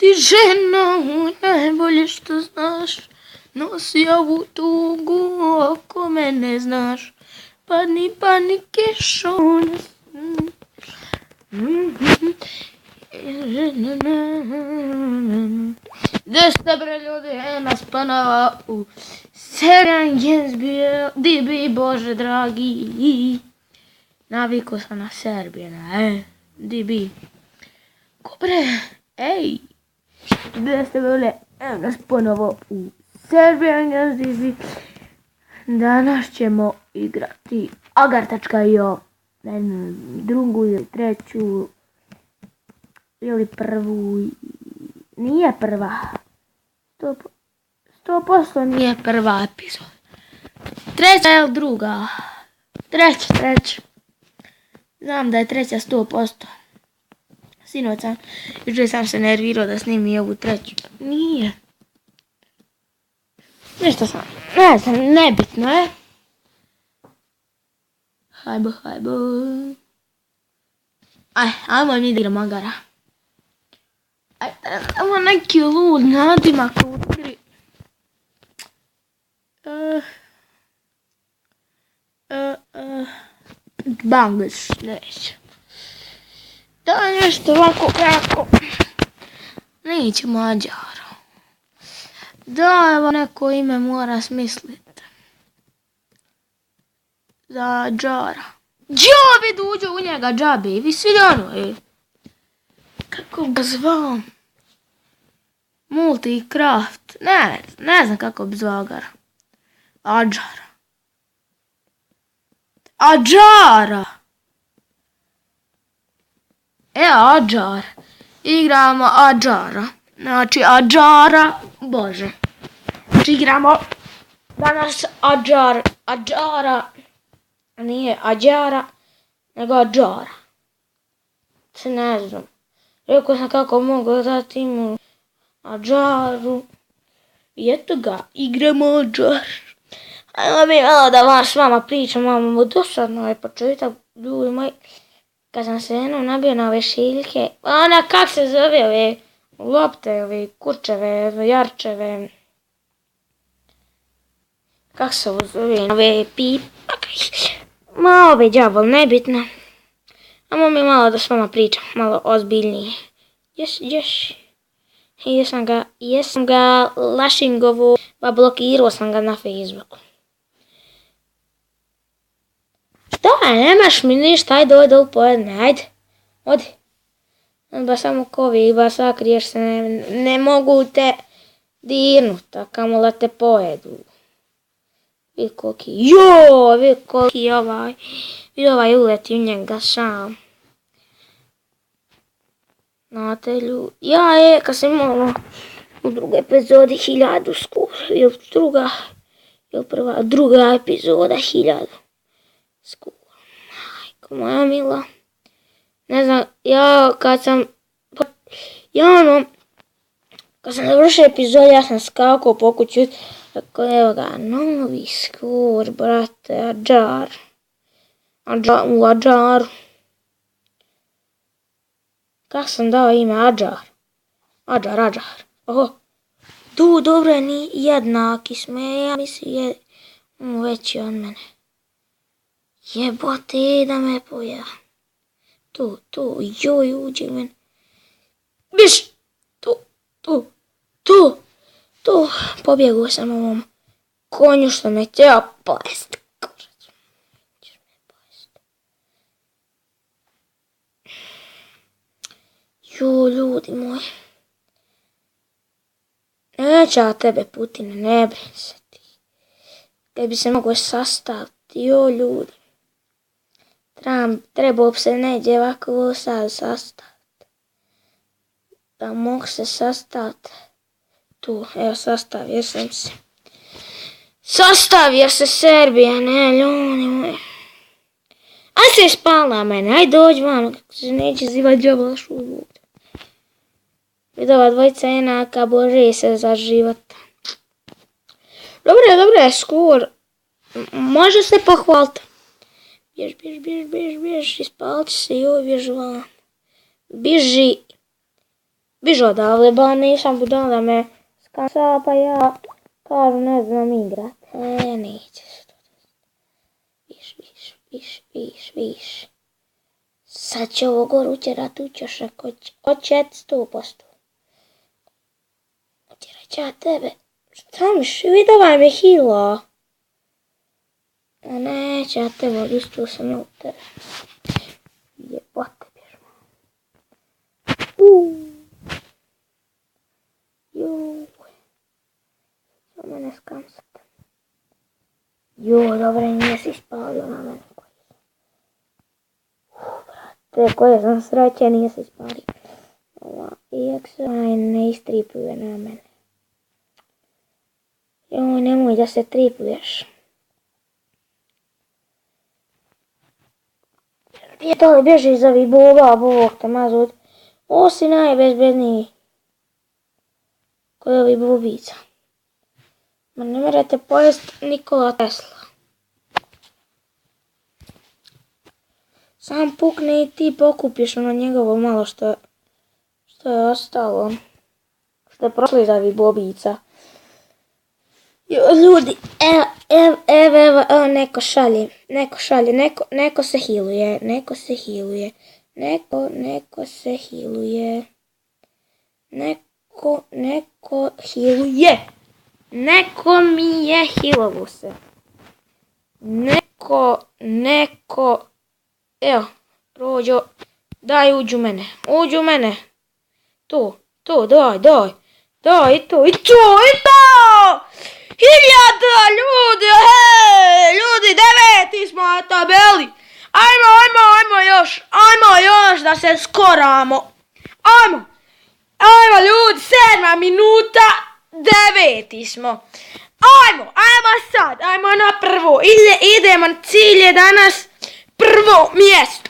Ti ženo, najbolje što znaš, nosi ovu tugu oko mene znaš. Padni kišo. Gdje ste bre ljudi, nas ponovo u Serengenski, di bi Bože dragi. Navikao sam na Serbijana, di bi. Ko bre, ej, gdje ste bili, evo nas ponovo u Serengenski. Danas ćemo igrati Agartačka i o drugu ili treću ili prvu. Nije prva. 100% nije prva epizoda. Treća ili druga? Treća. Znam da je treća 100%. Sinoć sam se nervirao da snimi ovu treću. Nije. Nešto sam. Ne znam, nebitno je. Hajbo. Ajmo mi da igramo Agara. Ovo neki lud nadimak u igri. Bangladesh, neće. Da nešto ovako kako. Neće Mađaro. Da, evo neko ime mora smisliti. Za Džara. Džabi uđe u njega, Džabi. Vi svi ono, kako ga zvao? Multicraft. Ne znam kako bi zvao Agara. Adžara. Adžar. Igramo Adžara. Znači Adžara. Bože. Znači igramo danas Adžara. Nije Adžara, nego Adžara. Se ne znam. Rekao sam kako mogu dati mu Adžaru. I eto ga, igramo Adžar. Ajmo bi malo da s vama pričam, malo dosadno je početak, ljudi moji. Kad sam se jednom nabio na ove šiljke, kak se zove ove lopte, ove kurčeve, ove jarčeve. Kak se ovo zove, ove ove đavol, nebitno. Ajmo mi malo da s vama pričam, malo ozbiljnije. Jesam ga lašingovo, pa blokirao sam ga na Facebooku. Šta, nemaš mi ništa, ajde ode u pojedne, ajde, odi. Ba samo kovi, ba sakriješ se, ne mogu te dirnut, a kamo da te pojedu. Vidi koliki ovaj uleti u njega sam. Znate ljudi, kad sam imala u drugoj epizodi 1000 skoro, ili druga epizoda 1000 skoro. Majko moja mila. Ne znam, kad sam završio epizod, ja sam skakao po kuću. Tako evo ga, novi skor, brate, u Adžaru. Kako sam dao ime Adžar. Oho. Tu, dobro, ni jednaki sme, ja mislim veći od mene. Jebote, da me poja. Tu, joj, uđe mene. Biš, tu, pobjegao sam ovom konju što me htio pojesti. Ljudi moji. Neće ja tebe, Putine, ne brin se ti. Kad bi se mogo sastaviti, ljudi. Trebao bi se neđe ovako sad sastaviti. Da mogu se sastaviti. Tu, evo, sastavio sam se. Sastavio se Serbija, ne, ljudi moji. Aj se spala mene, aj dođi vamo, kako se neće zivat džablaš u vodu. Vidova dvojica jednaka, bože se za život. Dobre, skor. Može se pohvaliti. Bjež, ispalit će se, joj, bjež van. Bježi. Bižu odavle, ba nisam budala me skansa, pa ja kažu ne znam igrat. Neće se to desiti. Viš. Sad će ovo gor utjerat u ćošak, oće 100%. Utjerat će ja tebe. Šta miš, vidavaj me hila. Neće ja tebe, odustio sam ja u tebe. Jebote bježmo. Što mene skansate. Dobro, nije si spavio na mene. Brate, koje sam sreće, nije se spavio. Iak se ne istripuje na mene. Joj, nemoj da se tripuješ. Gdje to li bježi iz ovih boba, bog te mazut. Ovo si najbezbedniji. Kod ovih bobica. Ma ne morate pojest Nikola Tesla. Sam pukne i ti pokupiš ono njegovo malo što je ostalo. Što je prošlo iz ovih bobica. Ljudi, evo, neko šalje, neko se hiluje, neko hiluje, neko mi je hilovo se, evo, Rođo, daj uđu mene, daj, to. 1000 ljudi, ljudi, 9. smo na tabeli. Ajmo još da se skoramo. Ajmo ljudi, 7. minuta, 9. smo. Ajmo sad, na prvo. Idemo, cilj je danas prvo mjesto.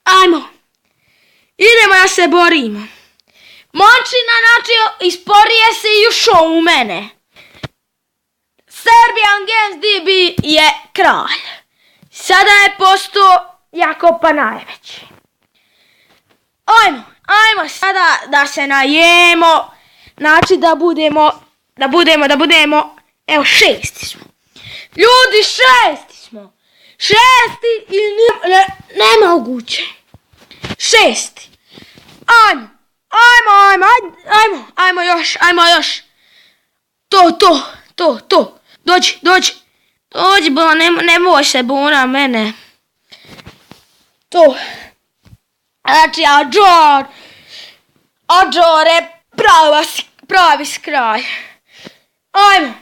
Ajmo. Idemo da se borimo. Momčina, znači, isporije se i ušao u mene. Serbian Games DB je kralj. Sada je postao Jakopa najveći. Ajmo sada da se najemo. Znači da budemo, evo 6. smo. Ljudi, 6. smo. 6. i nemoguće. 6. Ajmo još. To. Dođi, bo nemoj se buna mene. To. Znači, Adžor je pravi skraj. Ajmo.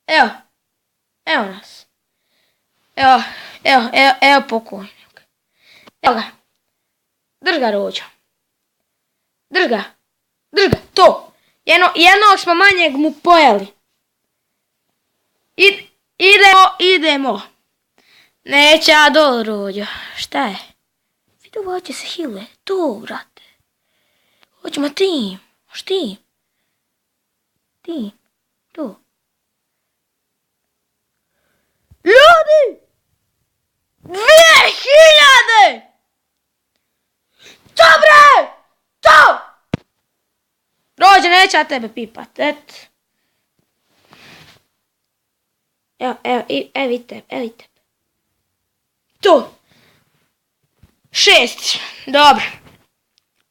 Evo nas. Evo pokojnik. Evo ga. Drž ga, Rođo. Drž ga. To. Jednog smo manjeg mu pojeli. Idemo. Neće ja dol, Rođo. Šta je? Vidu, ovo će se hiluje. To, brate. Hoćemo tim. Tim. To. Ljudi! 2000! Dobre! To! Rođe, neće ja tebe pipat, et. Evo, vidite. To. 6.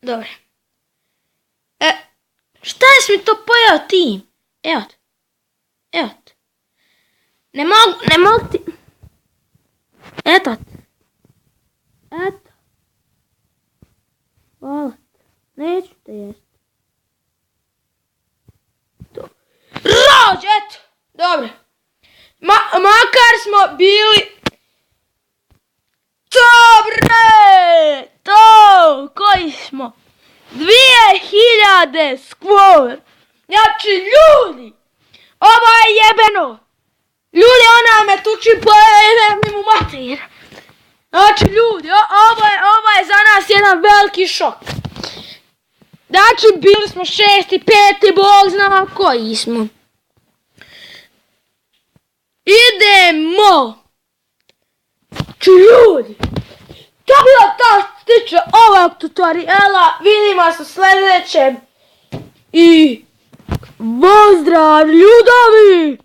Dobro. Šta je mi to pojao tim? Evo. Ne mogu ti... Eto. Hvala. Neću te jesti. Rođe, eto. Dobro. Makar smo bili... Dobre! To! Koji smo? 2000 skvor. Znači, ljudi! Ovo je jebeno! Ljudi, ona me tuči po mu mater. Znači, ljudi, ovo je za nas jedan veliki šok. Znači, bili smo 6. 5. Bog zna koji smo. Idemo! Znači, ljudi, to je bila ta tiče ovog tutoriala. Vidimo se u sljedećem. I pozdrav ljudovi!